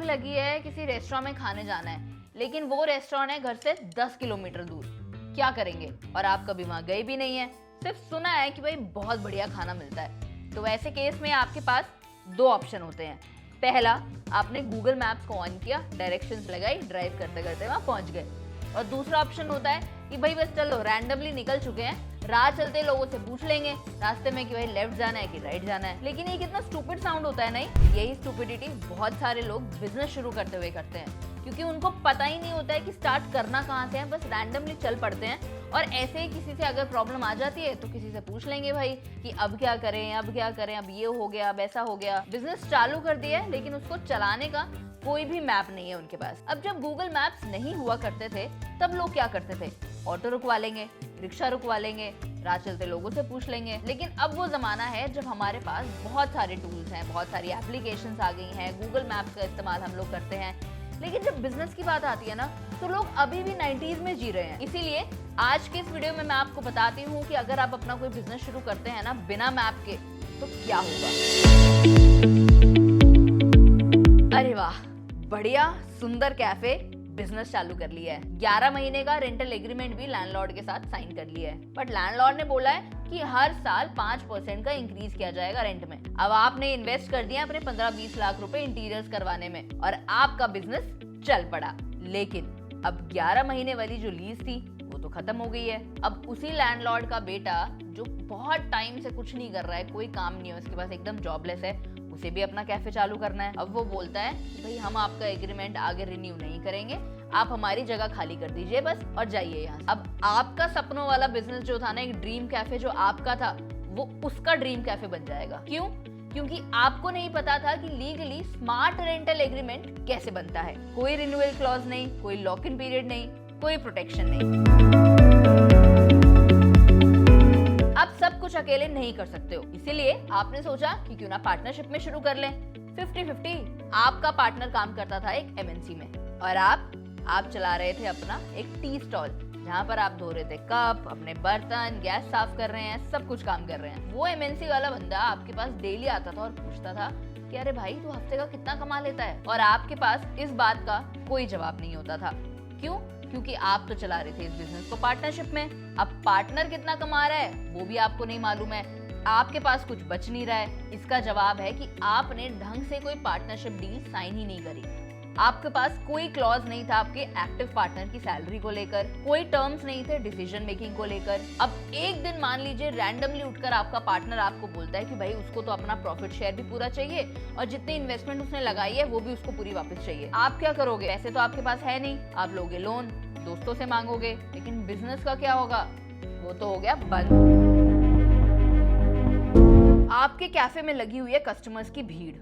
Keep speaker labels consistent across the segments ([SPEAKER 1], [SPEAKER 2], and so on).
[SPEAKER 1] भूख लगी है, किसी रेस्टोरेंट में खाने जाना है, लेकिन वो रेस्टोरेंट है घर से 10 किलोमीटर दूर, क्या करेंगे? और आप कभी वहाँ गए भी नहीं है, सिर्फ सुना है कि भाई बहुत बढ़िया खाना मिलता है। तो वैसे केस में आपके पास दो ऑप्शन होते हैं। पहला, आपने गूगल मैप्स को ऑन किया, डायरेक्शंस लगाई, ड्राइव करते करते वहाँ पहुँच गए। और दूसरा ऑप्शन होता है कि भाई बस चलो रैंडमली निकल चुके हैं, राह चलते लोगों से पूछ लेंगे रास्ते में कि भाई लेफ्ट जाना है कि राइट जाना है। लेकिन ये कितना स्टूपिड साउंड होता है, नहीं? यही स्टूपिडिटी बहुत सारे लोग बिजनेस शुरू करते हुए करते हैं, क्योंकि उनको पता ही नहीं होता है कि स्टार्ट करना कहाँ से है, बस रैंडमली चल पड़ते हैं। और ऐसे ही किसी से अगर प्रॉब्लम आ जाती है तो किसी से पूछ लेंगे भाई कि अब क्या करें, अब क्या करें, अब ये हो गया, अब ऐसा हो गया। बिजनेस चालू कर दिया है लेकिन उसको चलाने का कोई भी मैप नहीं है उनके पास। अब जब गूगल मैप्स नहीं हुआ करते थे तब लोग क्या करते थे? ऑटो रुकवा लेंगे, रिक्शा रुकवा लेंगे, राह चलते लोगों से पूछ लेंगे। लेकिन अब वो जमाना है जब हमारे पास बहुत सारे टूल्स हैं, बहुत सारी एप्लीकेशंस आ गई हैं, गूगल मैप्स का इस्तेमाल हम लोग करते हैं। लेकिन जब बिजनेस की बात आती है ना, तो लोग अभी भी 90s में जी रहे हैं। इसीलिए आज के इस वीडियो में मैं आपको बताती हूँ कि अगर आप अपना कोई बिजनेस शुरू करते हैं ना बिना मैप के, तो क्या होगा। अरे वाह, बढ़िया सुंदर कैफे बिजनेस चालू कर लिया है, 11 महीने का रेंटल एग्रीमेंट भी लैंडलॉर्ड के साथ साइन कर लिया है। बट लैंडलॉर्ड ने बोला है कि हर साल 5% का इंक्रीज किया जाएगा रेंट में। अब आपने इन्वेस्ट कर दिया अपने 15-20 लाख रुपए इंटीरियर्स करवाने में और आपका बिजनेस चल पड़ा। लेकिन अब 11 महीने वाली जो लीज थी वो तो खत्म हो गई है। अब उसी लैंडलॉर्ड का बेटा जो बहुत टाइम से कुछ नहीं कर रहा है, कोई काम नहीं है उसके पास, एकदम जॉबलेस है, उसे भी अपना कैफे चालू करना है। अब वो बोलता है कि भाई हम आपका एग्रीमेंट आगे रिन्यू नहीं करेंगे, आप हमारी जगह खाली कर दीजिए बस और जाइए यहाँ। अब आपका सपनों वाला बिजनेस जो था ना, एक ड्रीम कैफे जो आपका था, वो उसका ड्रीम कैफे बन जाएगा। क्यों? क्योंकि आपको नहीं पता था कि लीगली स्मार्ट रेंटल एग्रीमेंट कैसे बनता है। कोई रिन्यूअल क्लॉज नहीं, कोई लॉक इन पीरियड नहीं, कोई प्रोटेक्शन नहीं। आप सब कुछ अकेले नहीं कर सकते हो, इसीलिए आपने सोचा कि क्यों ना पार्टनरशिप में शुरू कर लें। 50-50। आपका पार्टनर काम करता था एक एमएनसी में और आप चला रहे थे अपना एक टी स्टॉल, जहाँ पर आप धो रहे थे कप, अपने बर्तन, गैस साफ कर रहे हैं, सब कुछ काम कर रहे हैं। वो एमएनसी वाला बंदा आपके पास डेली आता था और पूछता था कि अरे भाई तू हफ्ते का कितना कमा लेता है, और आपके पास इस बात का कोई जवाब नहीं होता था। क्यों? क्योंकि आप तो चला रहे थे इस बिजनेस को पार्टनरशिप में। अब पार्टनर कितना कमा रहा है वो भी आपको नहीं मालूम है, आपके पास कुछ बच नहीं रहा है। इसका जवाब है कि आपने ढंग से कोई पार्टनरशिप डील साइन ही नहीं करी। आपके पास कोई क्लॉज नहीं था आपके एक्टिव पार्टनर की सैलरी को लेकर, कोई टर्म्स नहीं थे डिसीजन मेकिंग को लेकर। अब एक दिन मान लीजिए रैंडमली उठकर आपका पार्टनर आपको बोलता है कि भाई उसको तो अपना प्रॉफिट शेयर भी पूरा चाहिए और जितनी इन्वेस्टमेंट उसने लगाई है वो भी उसको पूरी वापस चाहिए। आप क्या करोगे? ऐसे तो आपके पास है नहीं, आप लोगे लोन, दोस्तों से मांगोगे। लेकिन बिजनेस का क्या होगा? वो तो हो गया बंद। आपके कैफे में लगी हुई है कस्टमर्स की भीड़,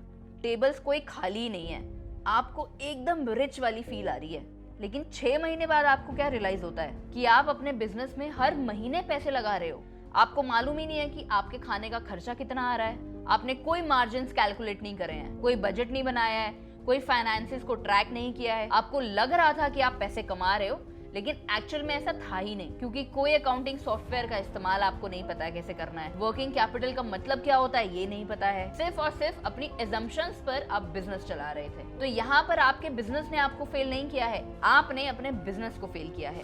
[SPEAKER 1] टेबल्स कोई खाली ही नहीं है, आपको एकदम रिच वाली फील आ रही है। लेकिन 6 महीने बाद आपको क्या रियलाइज होता है कि आप अपने बिजनेस में हर महीने पैसे लगा रहे हो, आपको मालूम ही नहीं है कि आपके खाने का खर्चा कितना आ रहा है। आपने कोई मार्जिन्स कैलकुलेट नहीं करे हैं, कोई बजट नहीं बनाया है, कोई फाइनेंसेस को ट्रैक नहीं किया है। आपको लग रहा था कि आप पैसे कमा रहे हो, लेकिन एक्चुअल में ऐसा था ही नहीं, क्योंकि कोई अकाउंटिंग सॉफ्टवेयर का इस्तेमाल आपको नहीं पता है कैसे करना है। वर्किंग कैपिटल का मतलब क्या होता है ये नहीं पता है। सिर्फ और सिर्फ अपनी एजम्पशंस पर आप बिजनेस चला रहे थे। तो यहाँ पर आपके बिजनेस ने आपको फेल नहीं किया है, आपने अपने बिजनेस को फेल किया है।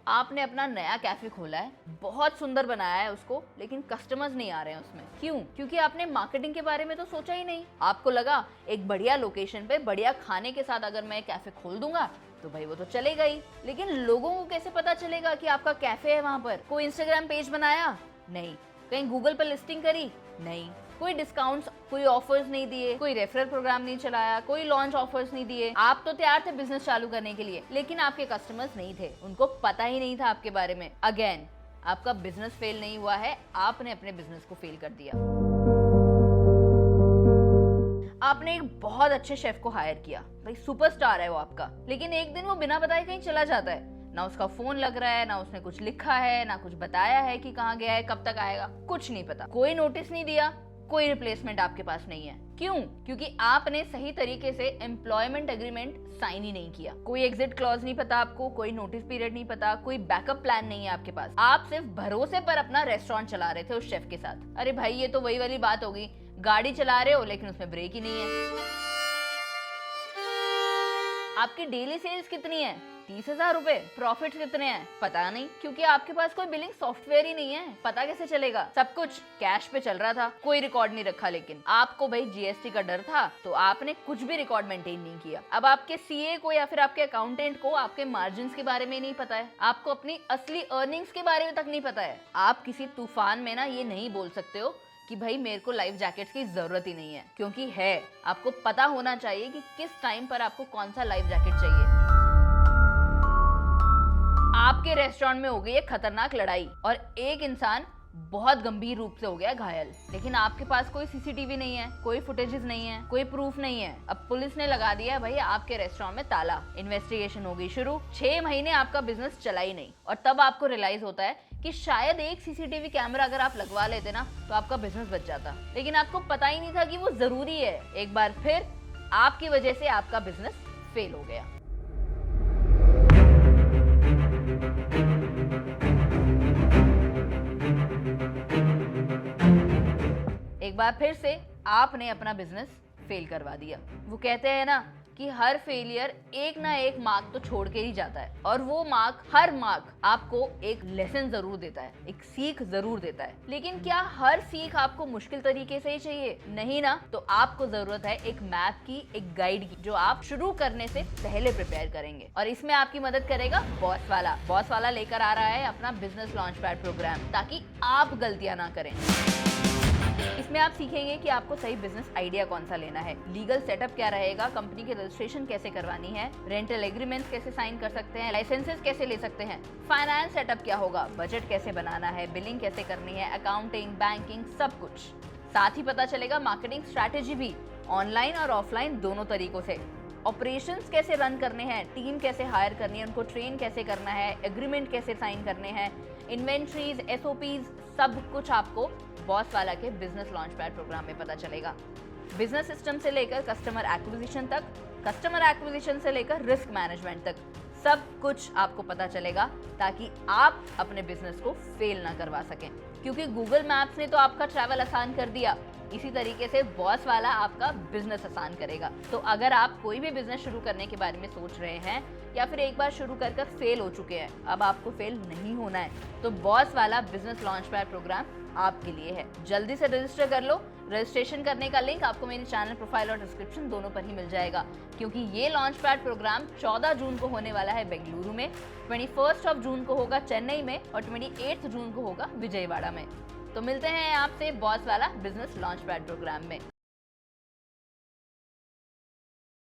[SPEAKER 1] आपने अपना नया कैफे खोला है, बहुत सुंदर बनाया है उसको, लेकिन कस्टमर्स नहीं आ रहे हैं उसमें। क्यों? क्योंकि आपने मार्केटिंग के बारे में तो सोचा ही नहीं। आपको लगा एक बढ़िया लोकेशन पे बढ़िया खाने के साथ अगर मैं कैफे खोल दूंगा तो भाई वो तो चलेगा ही। लेकिन लोगों को कैसे पता चलेगा कि आपका कैफे है वहां पर? कोई इंस्टाग्राम पेज बनाया? नहीं। कहीं गूगल पर लिस्टिंग करी? नहीं। कोई डिस्काउंट्स, कोई ऑफर्स नहीं दिए, कोई रेफरल प्रोग्राम नहीं चलाया, कोई लॉन्च ऑफर्स नहीं दिए। आप तो तैयार थे बिजनेस चालू करने के लिए, लेकिन आपके कस्टमर्स नहीं थे, उनको पता ही नहीं था आपके बारे में। अगेन, आपका बिजनेस फेल नहीं हुआ है, आपने अपने बिजनेस को फेल कर दिया। आपने एक बहुत अच्छे शेफ को हायर किया, भाई सुपरस्टार है वो आपका, लेकिन एक दिन वो बिना बताए कहीं चला जाता है। ना उसका फोन लग रहा है, ना उसने कुछ लिखा है, ना कुछ बताया है कि कहाँ गया है, कब तक आएगा, कुछ नहीं पता। कोई नोटिस नहीं दिया, कोई रिप्लेसमेंट आपके पास नहीं है। क्यों? क्योंकि आपने सही तरीके से एम्प्लॉयमेंट एग्रीमेंट साइन ही नहीं किया। कोई एग्जिट क्लॉज नहीं पता आपको, कोई नोटिस पीरियड नहीं पता, कोई बैकअप प्लान नहीं है आपके पास। आप सिर्फ भरोसे पर अपना रेस्टोरेंट चला रहे थे उस शेफ के साथ। अरे भाई ये तो वही वाली बात होगी, गाड़ी चला रहे हो लेकिन उसमें ब्रेक ही नहीं है। आपकी डेली सेल्स कितनी है? 30,000 रुपए। प्रॉफिट कितने हैं? पता नहीं, क्योंकि आपके पास कोई बिलिंग सॉफ्टवेयर ही नहीं है। पता कैसे चलेगा? सब कुछ कैश पे चल रहा था, कोई रिकॉर्ड नहीं रखा। लेकिन आपको भाई जीएसटी का डर था तो आपने कुछ भी रिकॉर्ड मेंटेन नहीं किया। अब आपके सीए को या फिर आपके अकाउंटेंट को आपके मार्जिन के बारे में नहीं पता है, आपको अपनी असली अर्निंग्स के बारे में तक नहीं पता है। आप किसी तूफान में ना ये नहीं बोल सकते हो कि भाई मेरे को लाइफ जैकेट्स की जरूरत ही नहीं है, क्योंकि है। आपको पता होना चाहिए कि किस टाइम पर आपको कौन सा लाइफ जैकेट चाहिए। आपके रेस्टोरेंट में हो गई है खतरनाक लड़ाई और एक इंसान बहुत गंभीर रूप से हो गया घायल, लेकिन आपके पास कोई सीसीटीवी नहीं है, कोई फुटेजेस नहीं है, कोई प्रूफ नहीं है। अब पुलिस ने लगा दिया भाई आपके रेस्टोरेंट में ताला। इन्वेस्टिगेशन हो गई शुरू। 6 महीने आपका बिजनेस चला ही नहीं और तब आपको रियलाइज होता है कि शायद एक सीसीटीवी कैमरा अगर आप लगवा लेते ना तो आपका बिजनेस बच जाता, लेकिन आपको पता ही नहीं था कि वो जरूरी है। एक बार फिर आपकी वजह से आपका बिजनेस फेल हो गया। एक बार फिर से आपने अपना बिजनेस फेल करवा दिया। वो कहते हैं ना कि हर फेलियर एक ना एक मार्क तो छोड़ के ही जाता है, और वो हर मार्क आपको एक लेसन जरूर देता है, एक सीख जरूर देता है। लेकिन क्या हर सीख आपको मुश्किल तरीके से ही चाहिए? नहीं ना। तो आपको जरूरत है एक मैप की, एक गाइड की, जो आप शुरू करने से पहले प्रिपेयर करेंगे। और इसमें आपकी मदद करेगा बॉस वाला। बॉस वाला लेकर आ रहा है अपना बिजनेस लॉन्च पैड प्रोग्राम, ताकि आप गलतियां ना करें। इसमें आप सीखेंगे कि आपको सही बिजनेस आइडिया कौन सा लेना है, लीगल सेटअप क्या रहेगा, कंपनी की रजिस्ट्रेशन कैसे करवानी है, रेंटल एग्रीमेंट्स कैसे साइन कर सकते हैं, लाइसेंसेस कैसे ले सकते हैं, फाइनेंस सेटअप क्या होगा, बजट कैसे बनाना है, बिलिंग कैसे करनी है, अकाउंटिंग, बैंकिंग, सब कुछ। साथ ही पता चलेगा मार्केटिंग स्ट्रैटेजी भी, ऑनलाइन और ऑफलाइन दोनों तरीकों से। ऑपरेशंस कैसे रन करने हैं, टीम कैसे हायर करनी है, उनको ट्रेन कैसे करना है, एग्रीमेंट कैसे साइन करने हैं, इन्वेंट्रीज, एसओपीज, सब कुछ आपको बॉस वाला के बिजनेस लॉन्च पैड प्रोग्राम में पता चलेगा। बिजनेस सिस्टम से लेकर कस्टमर एक्विजिशन तक, कस्टमर एक्विजिशन से लेकर रिस्क मैनेजमेंट तक, सब कुछ आपको पता चलेगा, ताकि आप अपने बिजनेस को फेल ना करवा सकें। क्योंकि गूगल मैप्स ने तो आपका ट्रैवल आसान कर दिया, इसी तरीके से बॉस वाला आपका बिजनेस आसान करेगा। तो अगर आप कोई भी बिजनेस शुरू करने के बारे में सोच रहे हैं या फिर एक बार शुरू कर फेल हो चुके हैं, अब आपको फेल नहीं होना है, तो बॉस वाला बिजनेस लॉन्च पैड प्रोग्राम आपके लिए है। जल्दी से रजिस्टर कर लो। रजिस्ट्रेशन करने का लिंक आपको मेरी चैनल प्रोफाइल और डिस्क्रिप्शन दोनों पर ही मिल जाएगा, क्योंकि ये लॉन्च पैड प्रोग्राम 14 जून को होने वाला है बेंगलुरु में, 21 जून को होगा चेन्नई में और 28 जून को होगा विजयवाड़ा में। तो मिलते हैं आपसे बॉस वाला बिजनेस लॉन्च पैड प्रोग्राम में।